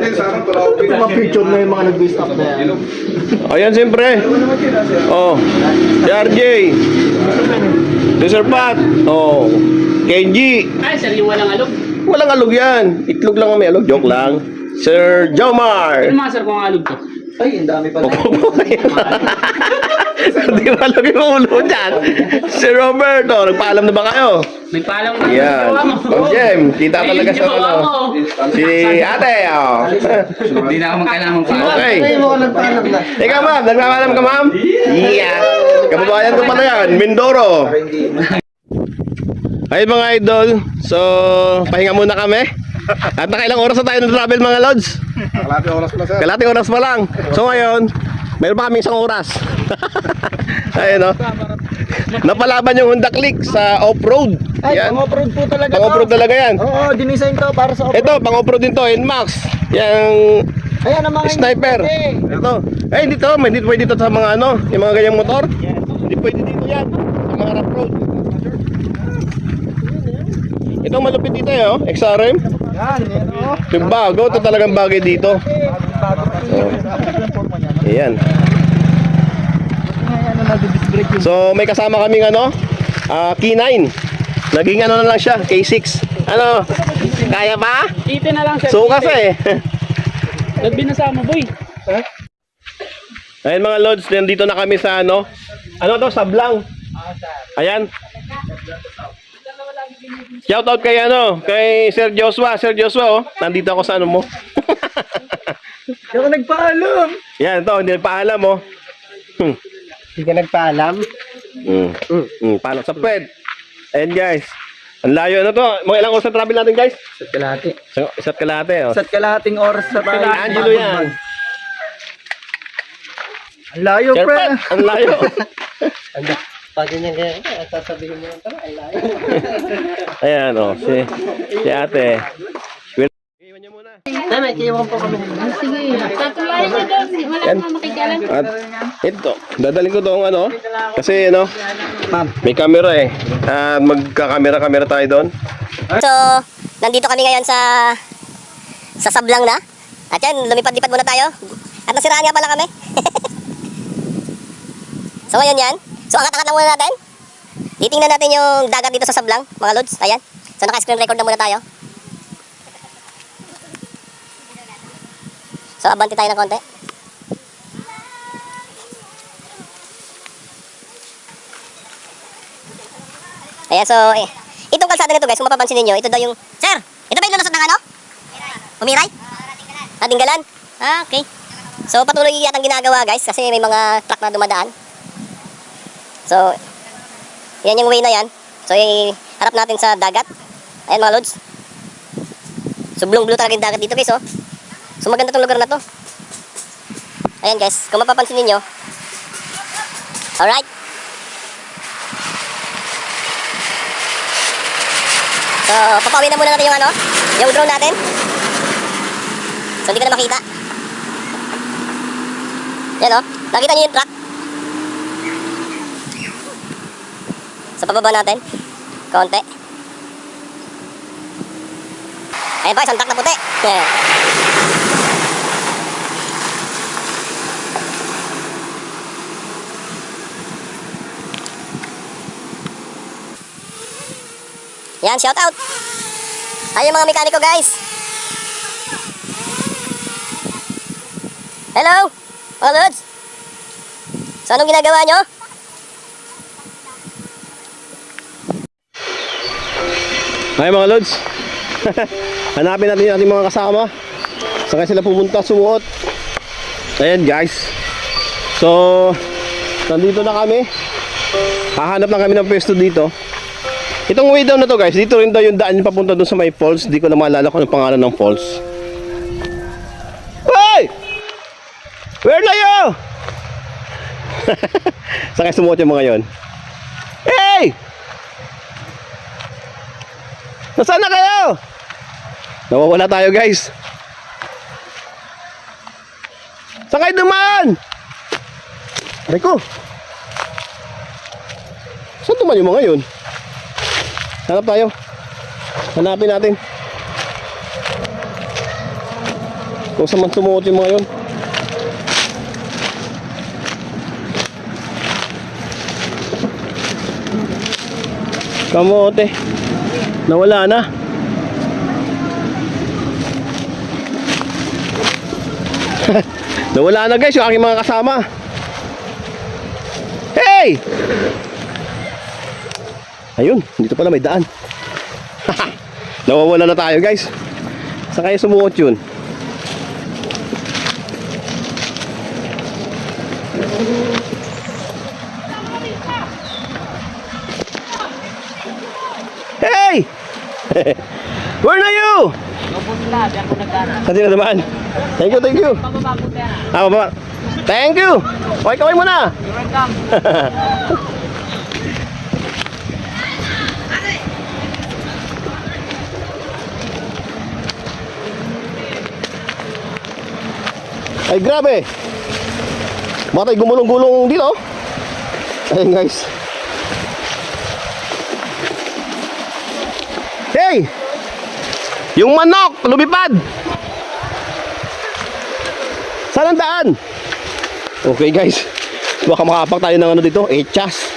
Mga-picture na yung mga nag-base up na yan. Ayan, siyempre. Oh, si RJ. Si Sir Pat. Oh, Kenji. Ay, sir, yung walang alog. Walang alog yan. Itlog lang ang may alog. Joke lang. Sir Jomar. Ano mga sir kung alog to? Ay, ang dami pala. Hindi ba alam yung ulo dyan? Si Roberto, nagpaalam na ba kayo? May palang na. Yan. Ma'am Jem, kita talaga sa ano. Si ate, oh. Hindi na ako magkailangan pa. Okay. Ay, mo nagpaalam na. Ikaw ma'am, nagpapaalam ka ma'am? Yeah. Kababayan ko pala yan, Mindoro. Ayun mga idol, so pahinga muna kami. At nakailang oras na tayo na-travel mga lods? Kalating oras pala, sir. Kalating oras pa lang. So ngayon, meron pa kami isang oras. Ayun o. Napalaban yung Honda Click sa off-road. Ay, Yan. pang-off-road po talaga to. Pang-off-road talaga yan. Oo, dinisign to para sa off-road. Ito, pang-off-road din to, NMAX. Yung Ayan ang mga sniper. Ito. Ay, hindi to. Hindi pwede dito sa mga ano, yung mga ganyang motor. Hindi pwede dito yan. Sa mga rough road. Ito malupit dito eh, oh. XRM. Yan, yan o. Yung bago, ito talagang bagay dito. Ayan. So may kasama kaming ano, K9. Naging ano na lang siya, K6. Ano? Kaya pa? Ite na lang sir. So kasi Nagbinasa mo boy. ayun mga lods, nandito na kami sa ano. Ano to? Sablang. Ayan. Shout out kay ano, kay Sir Joshua. Sir Joshua, oh. Nandito ako sa ano mo. Hindi ako nagpaalam. Yan, ito, hindi nagpaalam, oh. Hindi ka nagpaalam? Paalam sa pwed. Ayan, guys. Ang layo na to. Mga ilang oras na travel natin, guys? Isa't kalahati. Isa't kalahati, oh. Isa't kalahating oras na tayo. Angelo yan. Ang layo, Sir pre. Pat, ang layo. Pag ganyan ganyan, sasabihin mo lang pala, ang layo. Ayan, oh. Si ate. Iwan niyo muna. Tama, kiyawan po kami. Sige, tatulayan niyo doon. Wala Yan. naman makikialam. At ito, dadalhin ko doon ano. Kasi ano, Ma'am. may camera eh. Magkakamera-kamera tayo doon. So, nandito kami ngayon sa Sablang na. At yan, lumipad-lipad muna tayo. At nasiraan nga pala kami. So, ngayon yan. So, angat-angat na muna natin. Titingnan natin yung dagat dito sa Sablang, mga lods. Ayan. So, naka-screen record na muna tayo. So, abanti tayo ng konti. Ayan, so, itong kalsada nito guys, kung mapapansin ninyo, ito daw yung... Sir, ito ba yung lulusot ng ano? Umiray? Tinggalan. Ah, okay. So, patuloy yatang ginagawa guys, kasi may mga truck na dumadaan. So, yan yung way na yan. So, harap natin sa dagat. Ayan mga lods. So, blue talaga yung dagat dito guys, oh. So, maganda tong lugar na to. Ayan guys, kung mapapansin ninyo. Alright. So, papawin na muna natin yung ano, yung drone natin. So, hindi ko na makita. Yan oh, nakita niyo yung truck. So, pababa natin. Konti. Ayan pa, isang truck na puti. Yeah. Yan, shout out. Ayun mga mekaniko guys. Hello, mga lods. So, anong ginagawa nyo? Ay mga lods. Hanapin natin yung ating mga kasama. Saan sila pumunta, sumuot. Ayan guys. So, nandito na kami. Hahanap lang kami ng pwesto dito. Itong way down na to guys, dito rin daw yung daan yung papunta doon sa may falls. Di ko na maalala kung anong pangalan ng falls. Hey! Where na you? Saan kayo sumuot yung mga yon? Hey! Nasaan na kayo? Nawawala tayo guys. Saan kayo dumaan? Aray ko. Saan dumaan yung mga yun? Hanap tayo. Hanapin natin. Kung saan man sumuot yung mga yun. Kamote. Nawala na. Nawala na guys yung aking mga kasama. Hey! Ayun, dito pala may daan. Nawawala na tayo guys. Saan kaya sumuot yun? Hey! Where na you? Saan sila naman? Thank you, thank you. Ah, baba. Thank you. Okay, kaway mo na. You're welcome. Ay, grabe. Baka tayo gumulong-gulong dito. Ayun, guys. Hey! Yung manok, lumipad! Saan ang daan? Okay, guys. Baka makapak tayo ng ano dito, echas.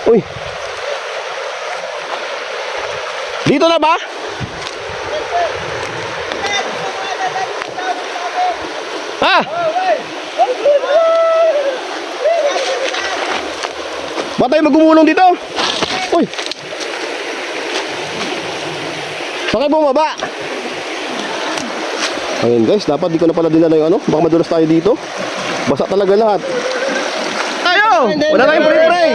Uy. Dito na ba? Ha? Ba tayo magumulong dito? Uy. Saan kayo bumaba? Ayun guys, dapat di ko na pala dinala yung ano. Baka madulas tayo dito. Basa talaga lahat. Tayo! Wala tayong pray-pray.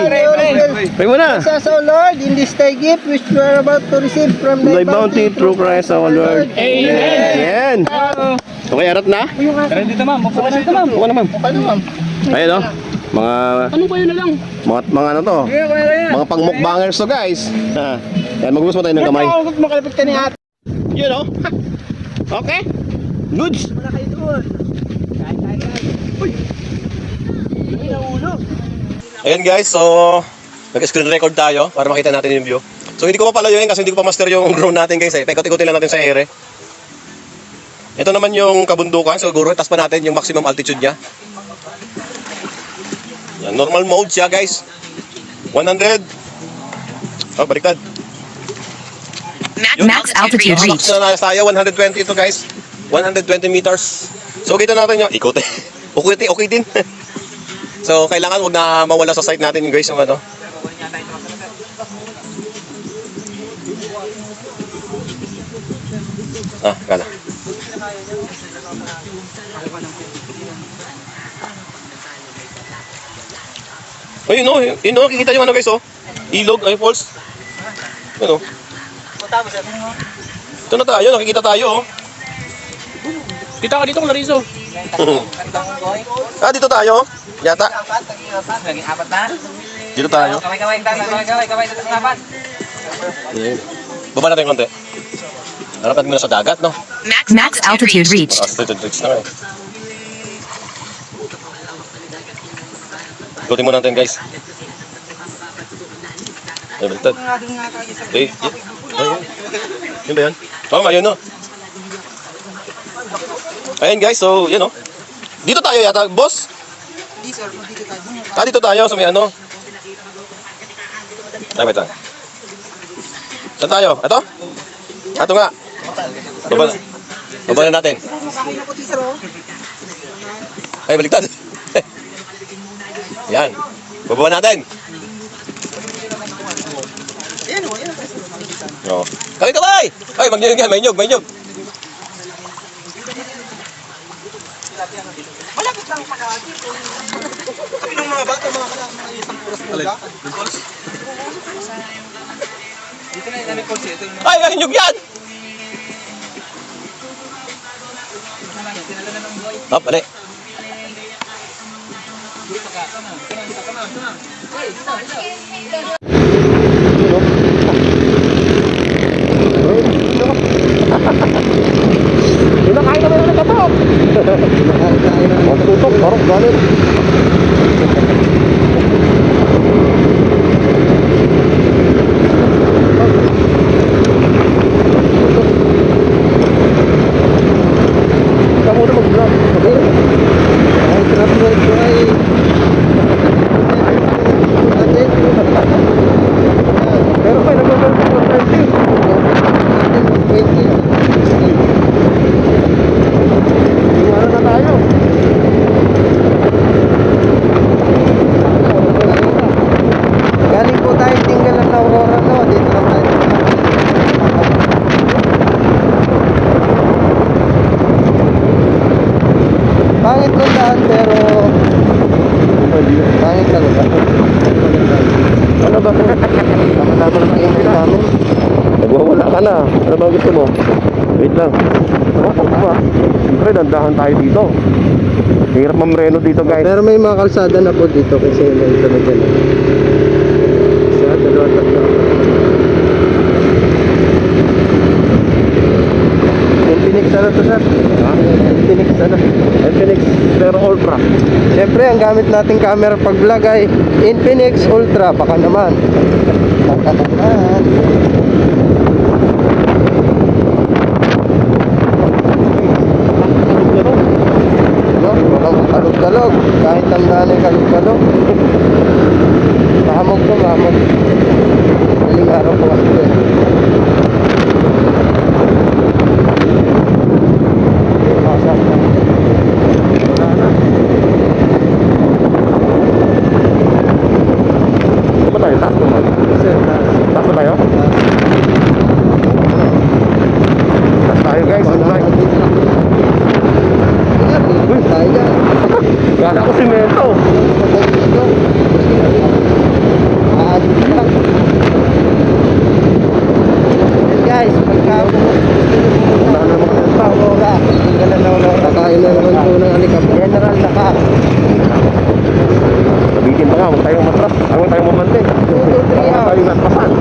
Pray mo na. Bless us, O Lord, in this thy gift which we are about to receive from Thy bounty through Christ our Lord. Amen. Ayan. Okay, arat na? Tara dito ma'am, mapuka na dito ma'am. Buka naman. Ayun o. Mga Anong kayo na lang? mga ano to? Mga pang-mukbangers to guys. Ha. Yan, magbuhos mo tayo ng kamay. Makalapit ka ni ate. Yun o. Okay. Goods. Ayan guys, so nag-screen record tayo para makita natin yung view. So hindi ko pa pala yun kasi hindi ko pa master yung drone natin guys eh. Paikot-ikotin lang natin sa ere. Ito naman yung kabundukan, siguro itas pa natin yung maximum altitude niya. Yan, normal mode siya guys. 100. Oh, baliktad. Max altitude Max reached. na tayo, 120 ito guys. 120 meters. So kita natin yung ikot eh. Okay din. So kailangan wag na mawala sa sight natin guys yung ano. Ah, kala. Oh, yun o, kikita yung ano guys oh. Ilog, ay falls. Ano? Ito na tayo, nakikita tayo oh. Kita ka dito, Clarizo. Ah, dito tayo. Yata. Naging apat na. Dito tayo. Kaway sa apat. Ayan. Baba natin konti. Harap natin muna sa dagat, no? Max altitude reached. Altitude reach na nga eh. Ikutin muna natin guys. Ay, baliktad. Eh, yun ba yan? Tama, yun no? Ayan guys, so yun no? Dito tayo yata, boss? Ah, dito tayo sa may ano? Ay, wait lang. Saan tayo? Ito? Ito nga. Baba na natin. Ay, baliktad. Yan. Baba natin. Oh. Kaway! Ay, magnyog yan. May nyog. Malapit lang pa dito. Kami ng mga bata, mga isang oras mo lang. Dito na yung course, ito yung Ay, nyog yan! Hop, balik. Kinakain kami ng katok. Matutok, parang galit. init talaga. Ano ba po? Laban ng init namin. Nagwawala ka na. Ano ba gusto mo? Wait lang. Ako ba? Siyempre, dandahan tayo dito. Hirap mamreno dito guys. Pero may mga kalsada na po dito kasi may ito na dyan. Isa, dalawa, tatlo. Infinix ano to sir? Infinix ano? Infinix Zero Ultra. Siyempre ang gamit nating camera pag vlog ay Infinix Ultra. Baka naman. No, walang kalog-kalog. Kahit ang nanay kalog-kalog. Mahamog to, mahamog. Maling araw po ako eh. Masak na. Wala na. Saan ba tayo? Taas naman. Sir, Taas na tayo? Taas tayo guys. Alright. Uy, tayo dyan. Kala ko simento. Guys, pagka Wala na naman ng tao. Aurora, tingnan na nakain na naman po ng alikap. General Naka. Sabihin pa nga, huwag tayong matras. Huwag tayong mamante. 2 to 3 Huwag hours. tayong natpasan.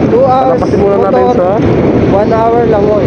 2 hours Palapasin muna natin motor, sa 1 hour lang oy.